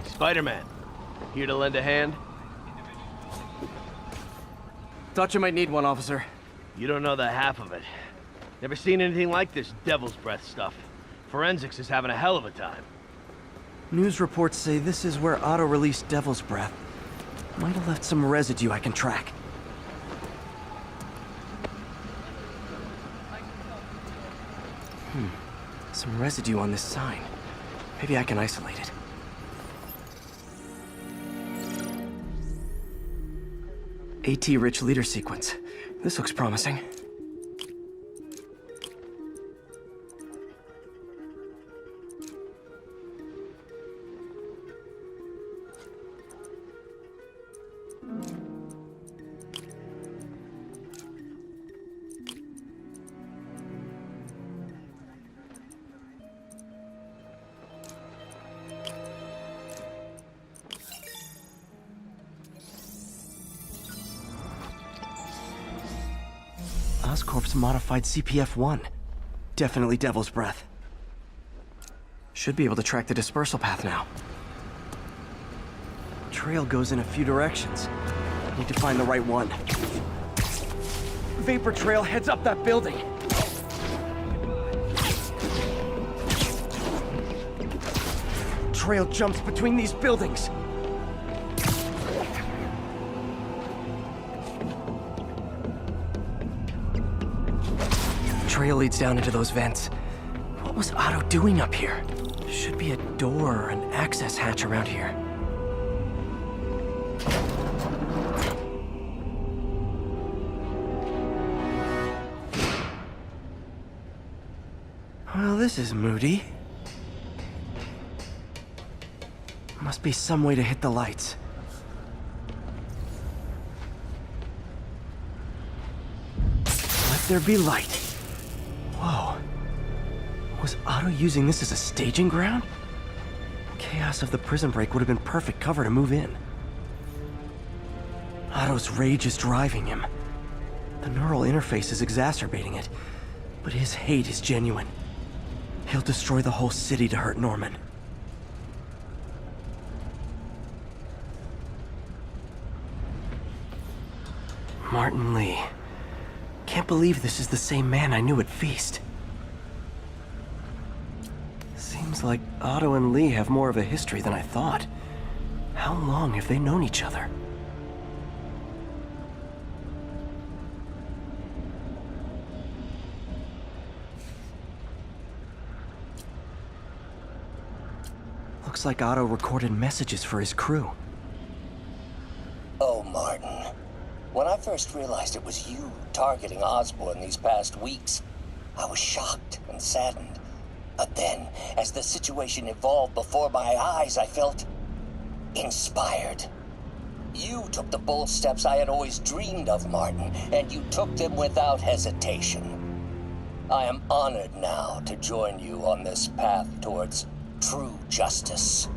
Spiderman, here to lend a hand? Thought you might need one, officer. You don't know the half of it. Never seen anything like this devil's breath stuff. Forensics is having a hell of a time. News reports say this is where Otto released devil's breath. Might have left some residue I can track. Some residue on this sign. Maybe I can isolate it. AT-rich leader sequence. This looks promising. Oscorp's modified CPF-1. Definitely Devil's Breath. Should be able to track the dispersal path now. Trail goes in a few directions. Need to find the right one. Vapor trail heads up that building. Trail jumps between these buildings. Trail leads down into those vents. What was Otto doing up here? Should be a door or an access hatch around here. Well, this is moody. Must be some way to hit the lights. Let there be light. Whoa. Was Otto using this as a staging ground? Chaos of the prison break would have been perfect cover to move in. Otto's rage is driving him. The neural interface is exacerbating it, but his hate is genuine. He'll destroy the whole city to hurt Norman. Martin Lee. Can't believe this is the same man I knew at Feast. Seems like Otto and Lee have more of a history than I thought. How long have they known each other? Looks like Otto recorded messages for his crew. Oh, Martin. When I first realized it was you targeting Osborn these past weeks, I was shocked and saddened. But then, as the situation evolved before my eyes, I felt inspired. You took the bold steps I had always dreamed of, Martin, and you took them without hesitation. I am honored now to join you on this path towards true justice.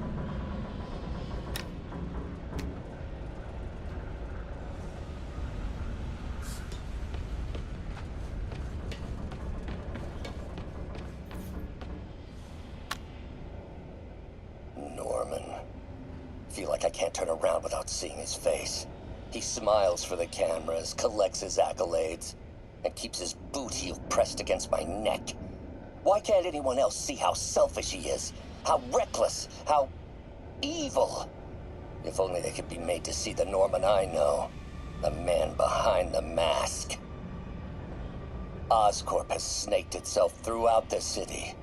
Norman. Feel like I can't turn around without seeing his face. He smiles for the cameras, collects his accolades, and keeps his boot heel pressed against my neck. Why can't anyone else see how selfish he is? How reckless, how evil. If only they could be made to see the Norman I know. The man behind the mask. Oscorp has snaked itself throughout the city.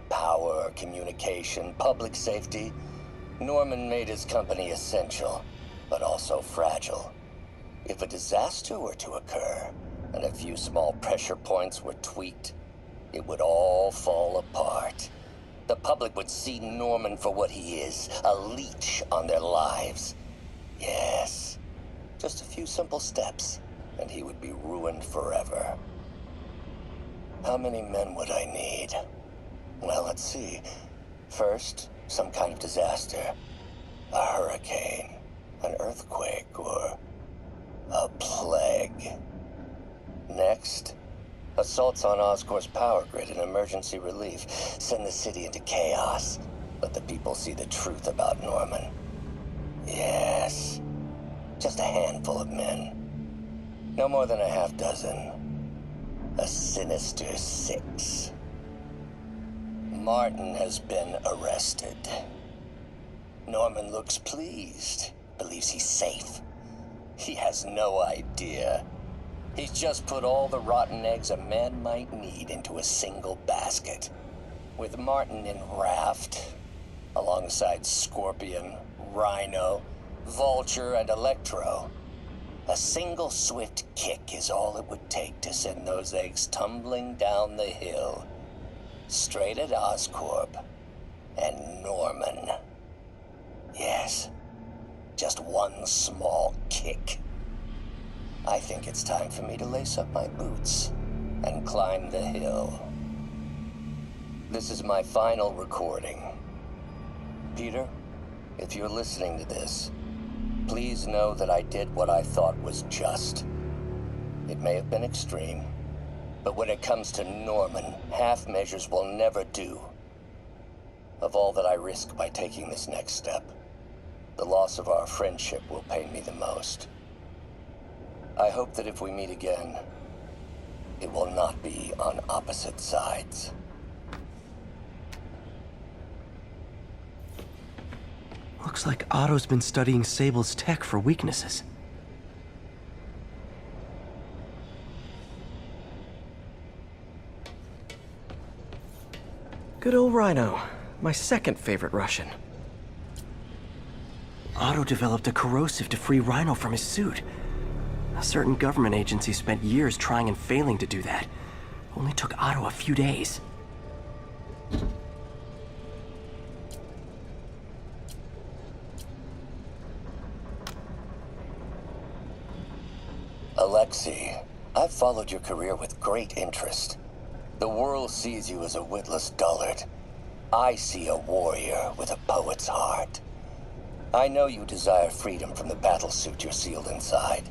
Power, communication, public safety. Norman made his company essential, but also fragile. If a disaster were to occur, and a few small pressure points were tweaked, it would all fall apart. The public would see Norman for what he is, a leech on their lives. Yes, just a few simple steps, and he would be ruined forever. How many men would I need? Well, let's see. First, some kind of disaster. A hurricane, an earthquake, or a plague. Next, assaults on Oscorp's power grid and emergency relief send the city into chaos. Let the people see the truth about Norman. Yes, just a handful of men. No more than a half dozen. A Sinister Six. Martin has been arrested. Norman looks pleased, believes he's safe. He has no idea. He's just put all the rotten eggs a man might need into a single basket. With Martin in raft, alongside Scorpion, Rhino, Vulture, and Electro. A single swift kick is all it would take to send those eggs tumbling down the hill. Straight at Oscorp and Norman. Yes, just one small kick. I think it's time for me to lace up my boots and climb the hill. This is my final recording. Peter, if you're listening to this, please know that I did what I thought was just. It may have been extreme, but when it comes to Norman, half measures will never do. Of all that I risk by taking this next step, the loss of our friendship will pain me the most. I hope that if we meet again, it will not be on opposite sides. Looks like Otto's been studying Sable's tech for weaknesses. Good old Rhino, my second favorite Russian. Otto developed a corrosive to free Rhino from his suit. A certain government agency spent years trying and failing to do that. Only took Otto a few days. Alexei, I've followed your career with great interest. The world sees you as a witless dullard. I see a warrior with a poet's heart. I know you desire freedom from the battlesuit you're sealed inside.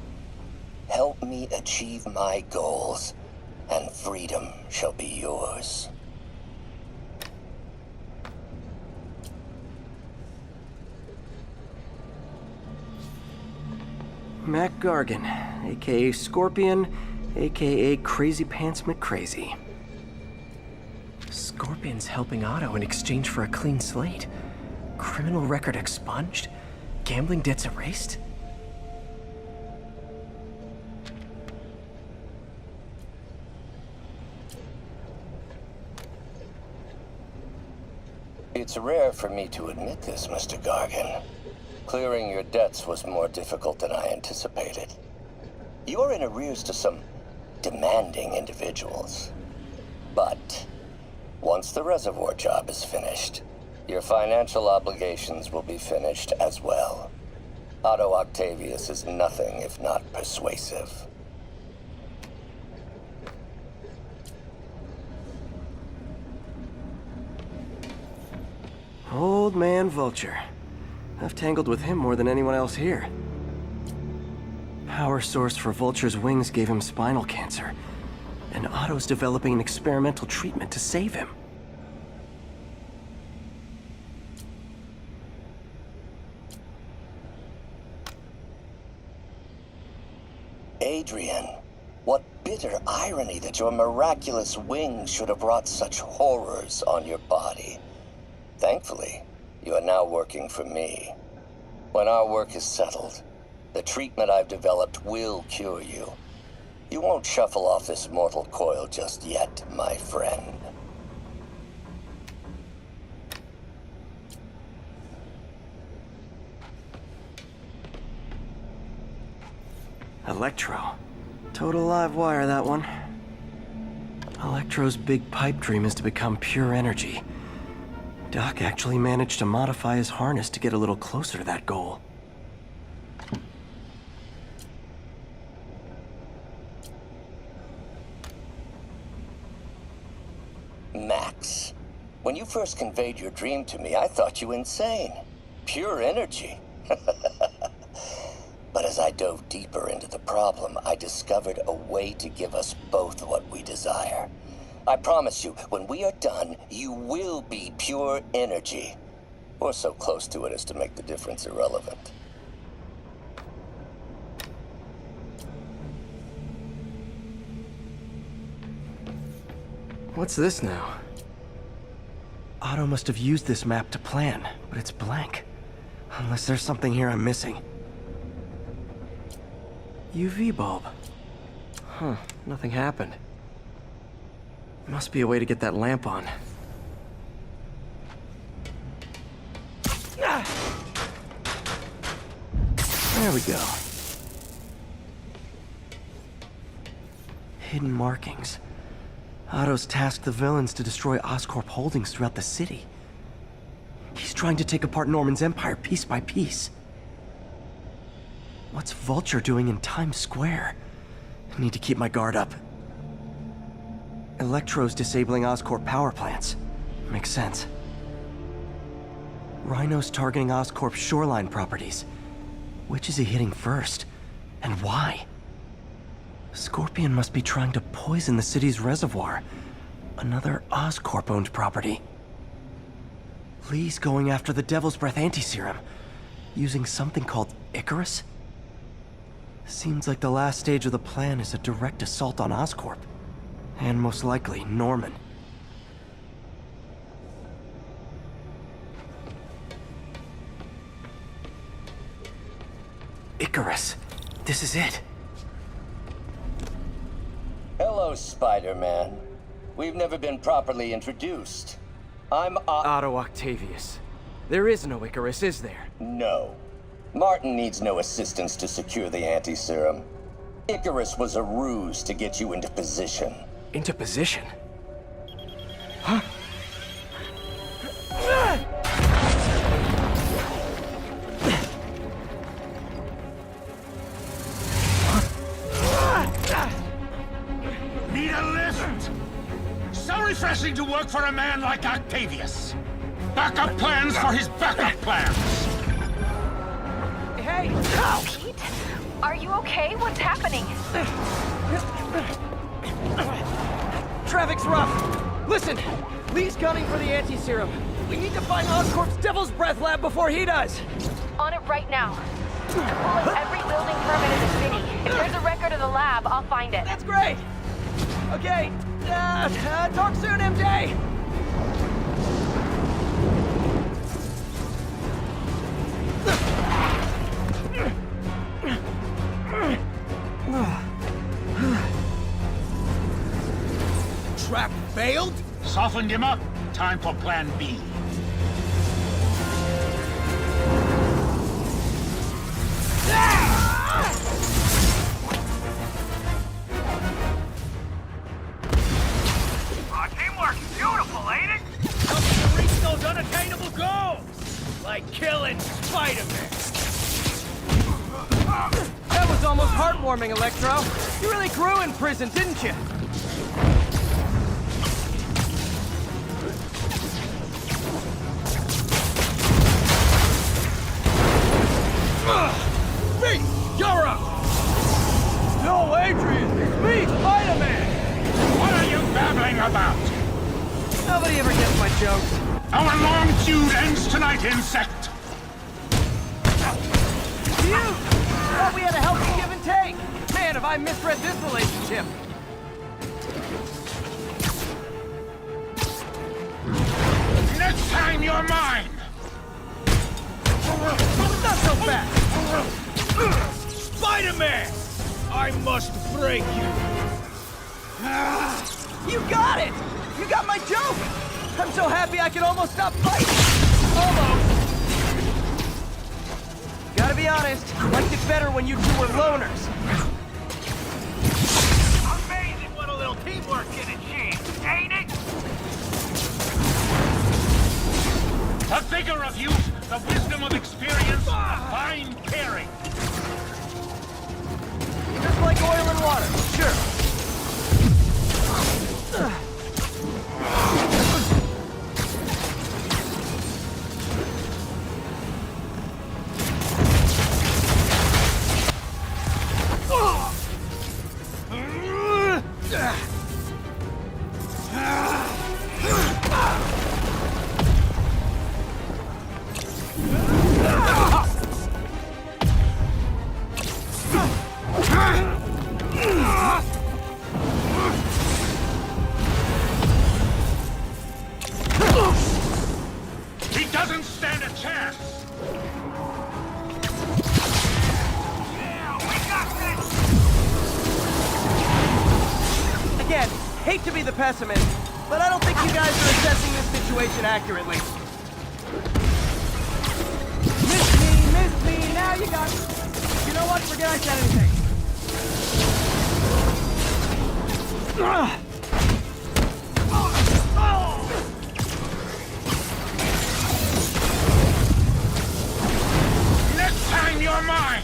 Help me achieve my goals, and freedom shall be yours. Mac Gargan, aka Scorpion, aka Crazy Pants McCrazy. Scorpion's helping Otto in exchange for a clean slate. Criminal record expunged? Gambling debts erased? It's rare for me to admit this, Mr. Gargan. Clearing your debts was more difficult than I anticipated. You're in arrears to some demanding individuals. But once the reservoir job is finished, your financial obligations will be finished as well. Otto Octavius is nothing if not persuasive. Old man Vulture. I've tangled with him more than anyone else here. Power source for Vulture's wings gave him spinal cancer, and Otto's developing an experimental treatment to save him. Adrian, what bitter irony that your miraculous wings should have brought such horrors on your body. Thankfully, you are now working for me. When our work is settled, the treatment I've developed will cure you. You won't shuffle off this mortal coil just yet, my friend. Electro. Total live wire, that one. Electro's big pipe dream is to become pure energy. Doc actually managed to modify his harness to get a little closer to that goal. Max, when you first conveyed your dream to me, I thought you insane. Pure energy. But as I dove deeper into the problem, I discovered a way to give us both what we desire. I promise you, when we are done, you will be pure energy. Or so close to it as to make the difference irrelevant. What's this now? Otto must have used this map to plan, but it's blank. Unless there's something here I'm missing. UV bulb. Huh, nothing happened. Must be a way to get that lamp on. There we go. Hidden markings. Otto's tasked the villains to destroy Oscorp holdings throughout the city. He's trying to take apart Norman's empire piece by piece. What's Vulture doing in Times Square? I need to keep my guard up. Electro's disabling Oscorp power plants. Makes sense. Rhino's targeting Oscorp's shoreline properties. Which is he hitting first? And why? Scorpion must be trying to poison the city's reservoir. Another Oscorp-owned property. Lee's going after the Devil's Breath anti-serum, using something called Icarus? Seems like the last stage of the plan is a direct assault on Oscorp. And most likely, Norman. Icarus. This is it. Hello, Spider-Man. We've never been properly introduced. I'm Otto Octavius. There is no Icarus, is there? No. Martin needs no assistance to secure the anti-serum. Icarus was a ruse to get you into position. Into position? Huh? Need a lift? So refreshing to work for a man like Octavius. Backup plans for his backup plans. Hey! Pete? Are you okay? What's happening? Traffic's rough. Listen, Lee's gunning for the anti-serum. We need to find Oscorp's Devil's Breath lab before he does. On it right now. Pull every building permit in the city. If there's a record of the lab, I'll find it. That's great. Okay, talk soon, MJ. Trap failed? Softened him up. Time for plan B. Teamwork's beautiful, ain't it? Helping to reach those unattainable goals! Like killing Spiderman. That was almost heartwarming, Electro. You really grew in prison, didn't you? Me! You're up! No, Adrian! It's me, Spider-Man! What are you babbling about? Nobody ever gets my jokes. Our long feud ends tonight, insect! You! Thought we had a healthy give and take. Man, have I misread this relationship. Next time you're mine! Not so fast! Spider-Man! I must break you. You got it! You got my joke! I'm so happy I could almost stop fighting! Almost! Gotta be honest, liked it better when you two were loners. Amazing what a little teamwork can achieve, ain't it? The vigor of youth, the wisdom of experience, a fine caring. Just like oil and water, sure. hate to be the pessimist, but I don't think you guys are assessing this situation accurately. Miss me, now you got it. You know what? Forget I said anything. Next time you're mine!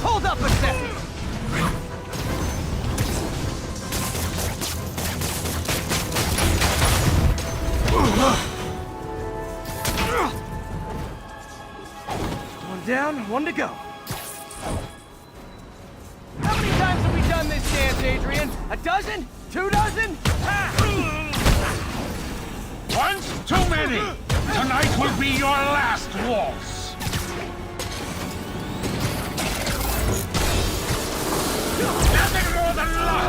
Hold up a second! One down, one to go. How many times have we done this dance, Adrian? A dozen? 2 dozen? Once too many! Tonight will be your last waltz! Nothing more than luck!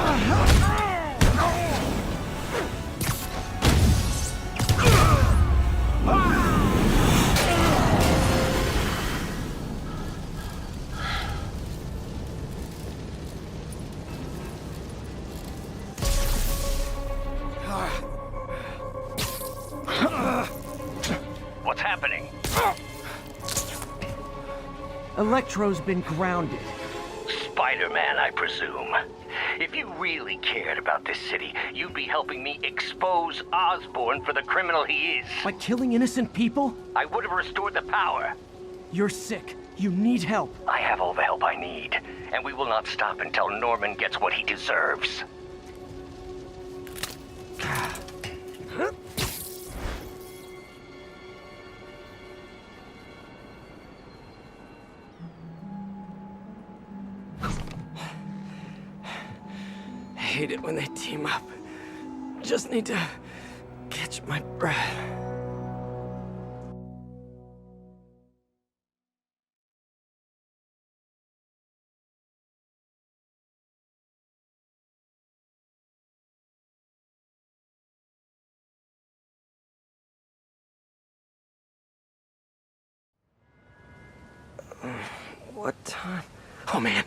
What's happening? Electro's been grounded. Spiderman, I presume. If you really cared about this city, you'd be helping me expose Osborn for the criminal he is. By killing innocent people? I would have restored the power. You're sick. You need help. I have all the help I need, and we will not stop until Norman gets what he deserves. I hate it when they team up. Just need to catch my breath. What time? Oh man,